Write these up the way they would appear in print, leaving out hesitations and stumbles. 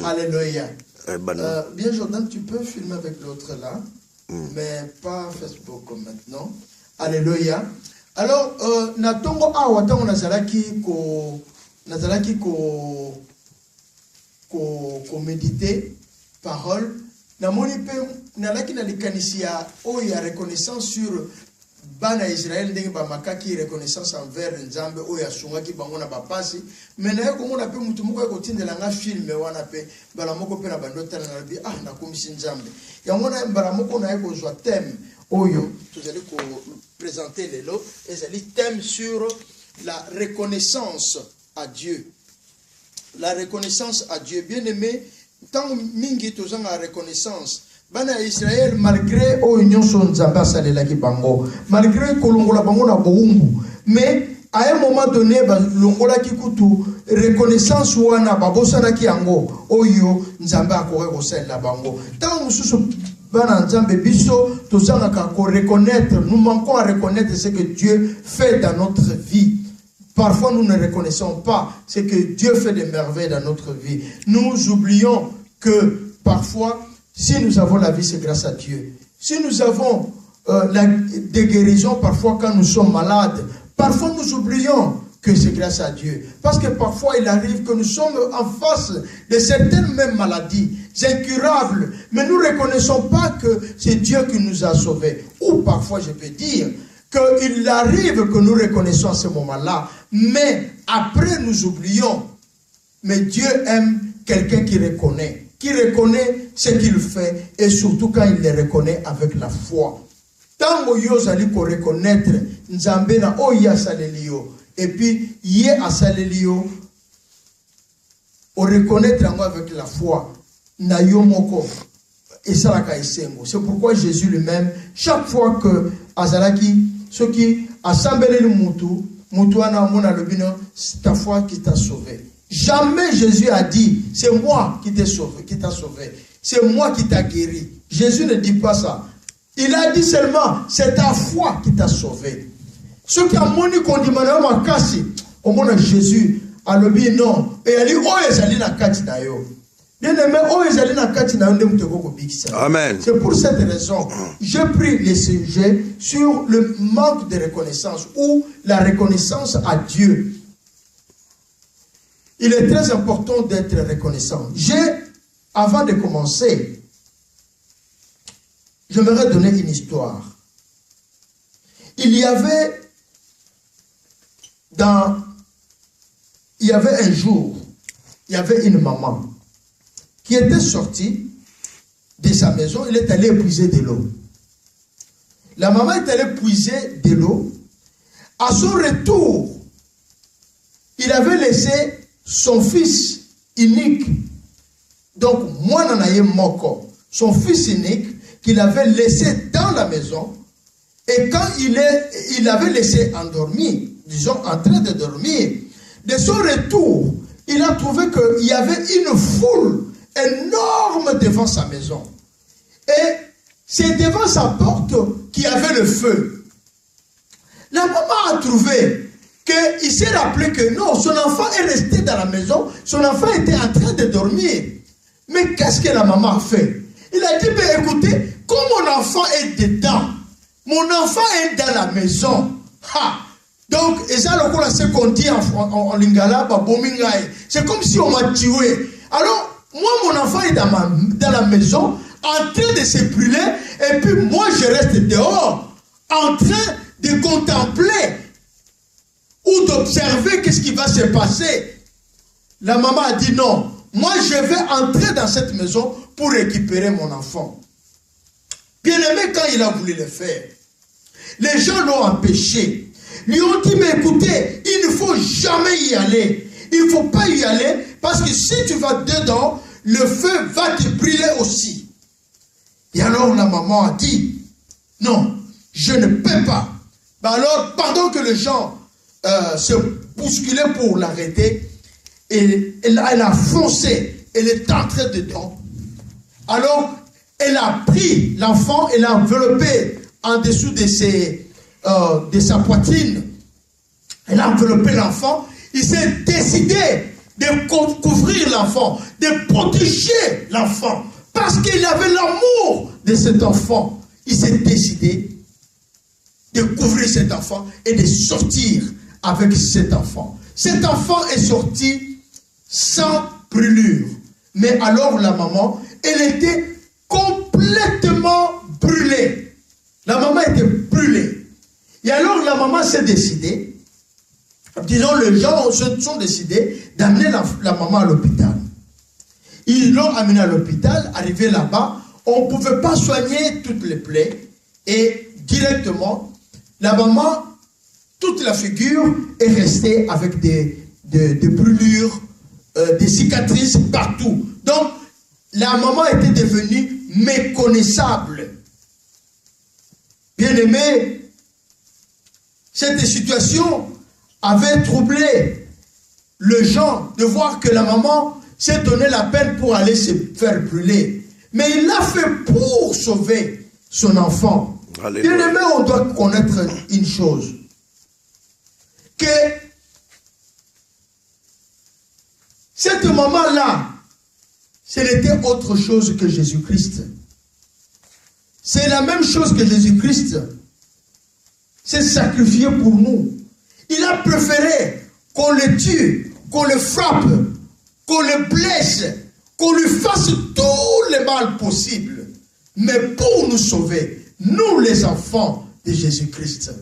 Alléluia. Bien Jordan, tu peux filmer avec l'autre là, mais pas Facebook comme maintenant. Alléluia. Alors, natongo awata nazalaki ko méditer parole. Namoni pe nalaki na likanisia o ya reconnaissance sur bana Israël ndenge ba makaki reconnaissance envers Nzambe o ya sungaki bango na bapasi. Mais na ko mona pe mutu moko ko tindela nga film wana pe bala moko pe na bandota na bi na komisi Nzambe. Ya mona bala moko na ko zwa thème oyo tozali ko présenter les lots et zali thème sur la reconnaissance à Dieu. La reconnaissance à Dieu. Bien aimé, tant mingi tozanga reconnaissance. Bana Israël malgré o union son Nzamba salela ki bango, malgré kolongola bango na boumbu, mais à un moment donné ba longola ki kutu reconnaissance wana babosana ki yango oyo Nzamba akore ko sala bango. Tant mususu bana Nzambe biso tozanga ko reconnaître, nous manquons à reconnaître ce que Dieu fait dans notre vie. Parfois, nous ne reconnaissons pas ce que Dieu fait de merveilles dans notre vie. Nous oublions que parfois, si nous avons la vie, c'est grâce à Dieu. Si nous avons des guérisons, parfois quand nous sommes malades, parfois nous oublions que c'est grâce à Dieu. Parce que parfois, il arrive que nous sommes en face de certaines mêmes maladies, incurables, mais nous ne reconnaissons pas que c'est Dieu qui nous a sauvés. Ou parfois, je peux dire, qu'il arrive que nous reconnaissons à ce moment-là, mais après nous oublions. Mais Dieu aime quelqu'un qui reconnaît ce qu'il fait, et surtout quand il le reconnaît avec la foi. Tant que vous allez reconnaître Nzambe na oya salelio, et puis yé a salelio, on reconnaître avec la foi, na yomoko. Et ça c'est pourquoi Jésus lui-même, chaque fois que Azalaki, ce qui assemblé le mutu ana mona lobino, c'est ta foi qui t'a sauvé. Jamais Jésus a dit, c'est moi qui t'ai sauvé, qui t'a sauvé. C'est moi qui t'a guéri. Jésus ne dit pas ça. Il a dit seulement, c'est ta foi qui t'a sauvé. Ce qui a moni kondimana makasi, au monde Jésus a lobi non, et il dit oh ezali na kati na yo. Bien aimé, oh ezali na kati na yo ndem te ko bikisa. Amen. C'est pour cette raison, je prie les sujets sur le manque de reconnaissance ou la reconnaissance à Dieu. Il est très important d'être reconnaissant. Avant de commencer, j'aimerais donner une histoire. Il y avait un jour, il y avait une maman qui était sortie de sa maison, elle est allée puiser de l'eau. La maman est allée puiser de l'eau. À son retour, il avait laissé son fils unique, donc Mwananaye Moko, son fils unique, qu'il avait laissé dans la maison, et quand il avait laissé endormi, disons en train de dormir, de son retour, il a trouvé qu'il y avait une foule énorme devant sa maison. Et c'est devant sa porte qu'il y avait le feu. La maman a trouvé qu'il s'est rappelé que non, son enfant est resté dans la maison, son enfant était en train de dormir. Mais qu'est-ce que la maman a fait? Il a dit, ben, écoutez, comme mon enfant est dedans, mon enfant est dans la maison. Ha! Donc, et ça, c'est qu'on dit en lingala, c'est comme si on m'a tué. Alors, moi, mon enfant est dans la maison, en train de se brûler, et puis moi, je reste dehors, en train de contempler ou d'observer qu'est-ce qui va se passer. La maman a dit non, moi, je vais entrer dans cette maison pour récupérer mon enfant. Bien aimé, quand il a voulu le faire, les gens l'ont empêché. Lui ont dit, mais écoutez, il ne faut jamais y aller. Il ne faut pas y aller parce que si tu vas dedans, le feu va te brûler aussi. Et alors la maman a dit, non, je ne peux pas. Ben alors, pendant que les gens se bousculaient pour l'arrêter, elle a foncé, elle est entrée dedans. Alors, elle a pris l'enfant, elle l'a enveloppé en dessous de sa poitrine. Elle a enveloppé l'enfant. Il s'est décidé de couvrir l'enfant, de protéger l'enfant. Parce qu'il avait l'amour de cet enfant. Il s'est décidé de couvrir cet enfant et de sortir avec cet enfant. Cet enfant est sorti sans brûlure. Mais alors la maman, elle était complètement brûlée. La maman était brûlée. Et alors la maman s'est décidée, disons les gens se sont décidés d'amener la maman à l'hôpital. Ils l'ont amenée à l'hôpital, arrivé là-bas, on ne pouvait pas soigner toutes les plaies et directement, la maman, toute la figure est restée avec des brûlures, des cicatrices partout. Donc, la maman était devenue méconnaissable. Bien aimé, cette situation avait troublé le gens de voir que la maman s'est donné la peine pour aller se faire brûler. Mais il l'a fait pour sauver son enfant. Alléluia. Bien aimé, on doit connaître une chose. Que cette maman-là, ce n'était autre chose que Jésus-Christ. C'est la même chose que Jésus-Christ. C'est sacrifié pour nous. Il a préféré qu'on le tue, qu'on le frappe, qu'on le blesse, qu'on lui fasse tout le mal possible. Mais pour nous sauver, nous les enfants de Jésus-Christ.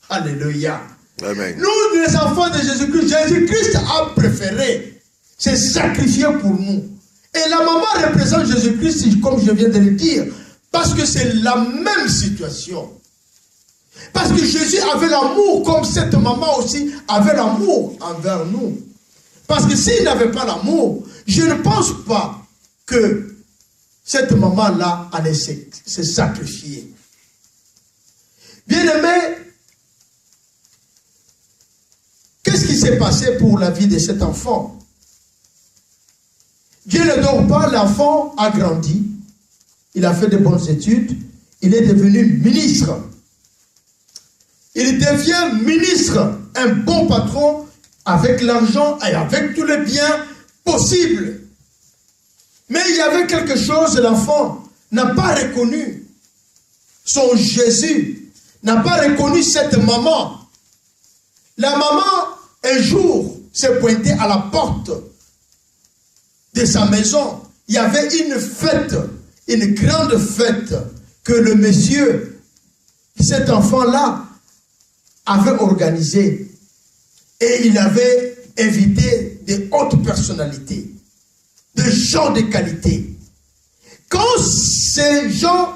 Alléluia. Amen. Nous les enfants de Jésus-Christ, Jésus-Christ a préféré se sacrifier pour nous. Et la maman représente Jésus-Christ, comme je viens de le dire, parce que c'est la même situation. Parce que Jésus avait l'amour, comme cette maman aussi avait l'amour envers nous. Parce que s'il n'avait pas l'amour, je ne pense pas que cette maman-là allait se sacrifier. Bien-aimé, qu'est-ce qui s'est passé pour la vie de cet enfant? Dieu ne dort pas, l'enfant a grandi, il a fait de bonnes études, il est devenu ministre. Il devient ministre, un bon patron, avec l'argent et avec tous les biens possibles. Mais il y avait quelque chose, l'enfant n'a pas reconnu son Jésus, n'a pas reconnu cette maman. La maman, un jour, s'est pointée à la porte de sa maison. Il y avait une fête, une grande fête que le monsieur, cet enfant-là, avait organisée. Et il avait invité de hautes personnalités, de gens de qualité. Quand ces gens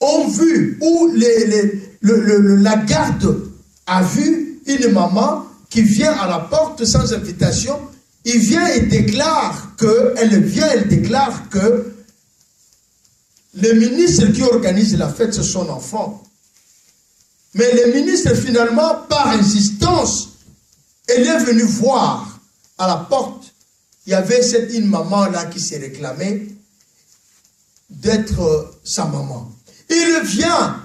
ont vu, ou la garde a vu une maman qui vient à la porte sans invitation, il vient et déclare que, elle déclare que le ministre qui organise la fête, c'est son enfant. Mais le ministre, finalement, par insistance, elle est venue voir à la porte. Il y avait une maman là qui s'est réclamée d'être sa maman. Il vient,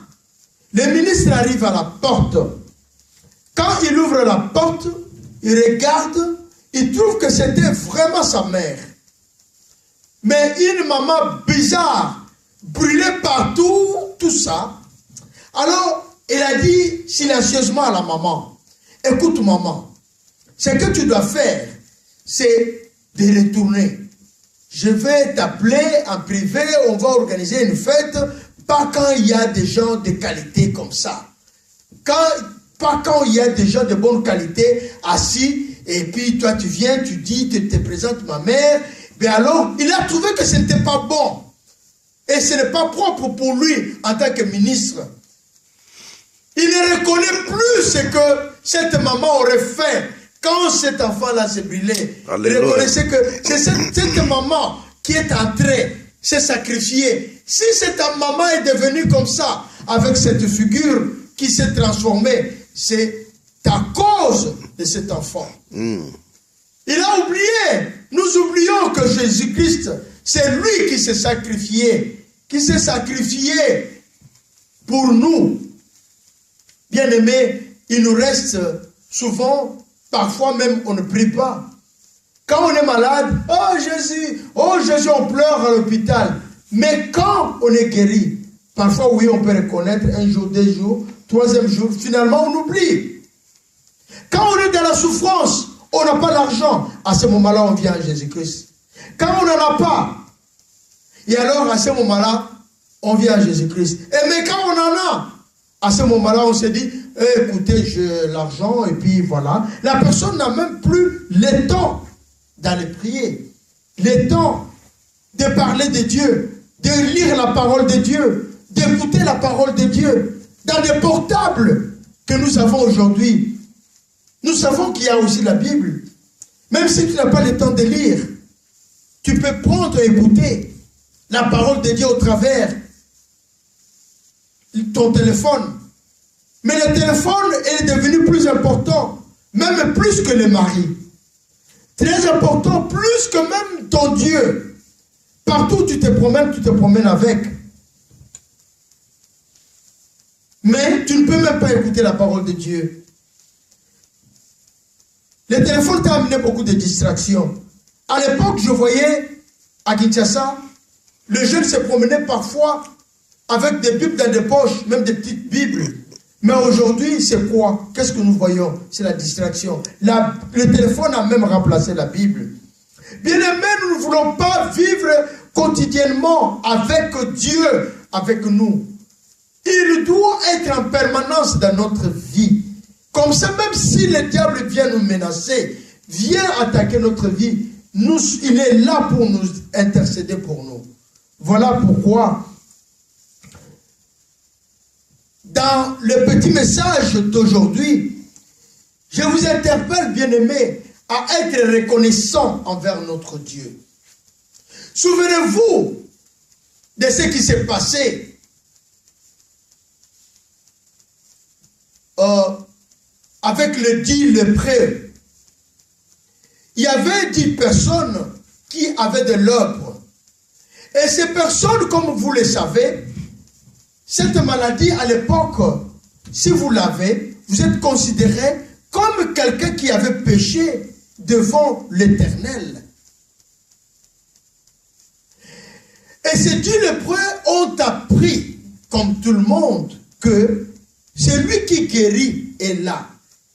le ministre arrive à la porte. Quand il ouvre la porte, il regarde, il trouve que c'était vraiment sa mère. Mais une maman bizarre, brûlée partout, tout ça. Alors, il a dit silencieusement à la maman, écoute maman, ce que tu dois faire, c'est de retourner. Je vais t'appeler en privé, on va organiser une fête, pas quand il y a des gens de qualité comme ça. Pas quand il y a des gens de bonne qualité assis, et puis toi tu viens, tu dis, tu te présentes ma mère, mais alors il a trouvé que ce n'était pas bon. Et ce n'est pas propre pour lui en tant que ministre. Il ne reconnaît plus ce que cette maman aurait fait quand cet enfant-là s'est brûlé. Il reconnaissait que c'est cette maman qui est entrée, s'est sacrifiée. Si cette maman est devenue comme ça, avec cette figure qui s'est transformée, c'est à cause de cet enfant. Il a oublié. Nous oublions que Jésus-Christ, c'est lui qui s'est sacrifié pour nous. Bien-aimés, il nous reste souvent, parfois même on ne prie pas. Quand on est malade, oh Jésus, on pleure à l'hôpital. Mais quand on est guéri, parfois oui, on peut reconnaître un jour, 2 jours, 3e jour, finalement on oublie. Quand on est dans la souffrance, on n'a pas l'argent, à ce moment-là on vient à Jésus-Christ. Quand on n'en a pas, et alors à ce moment-là, on vient à Jésus-Christ. Mais quand on en a, à ce moment-là, on se dit, écoutez, j'ai l'argent, et puis voilà. La personne n'a même plus le temps d'aller prier, le temps de parler de Dieu, de lire la parole de Dieu, d'écouter la parole de Dieu. Dans les portables que nous avons aujourd'hui, nous savons qu'il y a aussi la Bible. Même si tu n'as pas le temps de lire, tu peux prendre et écouter la parole de Dieu au travers ton téléphone. Mais le téléphone est devenu plus important, même plus que le mari. Très important, plus que même ton Dieu. Partout où tu te promènes avec. Mais tu ne peux même pas écouter la parole de Dieu. Le téléphone t'a amené beaucoup de distractions. À l'époque, je voyais à Kinshasa, le jeune se promenait parfois avec des Bibles dans des poches, même des petites Bibles. Mais aujourd'hui, c'est quoi? Qu'est-ce que nous voyons? C'est la distraction. Le téléphone a même remplacé la Bible. Bien aimé, nous ne voulons pas vivre quotidiennement avec Dieu, avec nous. Il doit être en permanence dans notre vie. Comme ça, même si le diable vient nous menacer, vient attaquer notre vie, il est là pour nous intercéder pour nous. Voilà pourquoi, dans le petit message d'aujourd'hui, je vous interpelle, bien-aimés, à être reconnaissant envers notre Dieu. Souvenez-vous de ce qui s'est passé avec le 10 lépreux. Il y avait 10 personnes qui avaient de l'œuvre. Et ces personnes, comme vous le savez, cette maladie à l'époque, si vous l'avez, vous êtes considéré comme quelqu'un qui avait péché devant l'Éternel. Et ces 10 lépreux ont appris, comme tout le monde, que celui qui guérit est là.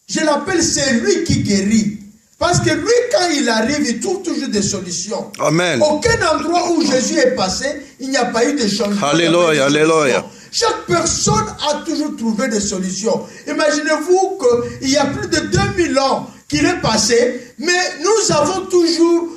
Je l'appelle celui qui guérit. Parce que lui, quand il arrive, il trouve toujours des solutions. Amen. Aucun endroit où Jésus est passé, il n'y a pas eu de changement. Alléluia, alléluia. Chaque personne a toujours trouvé des solutions. Imaginez-vous qu'il y a plus de 2000 ans qu'il est passé, mais nous avons toujours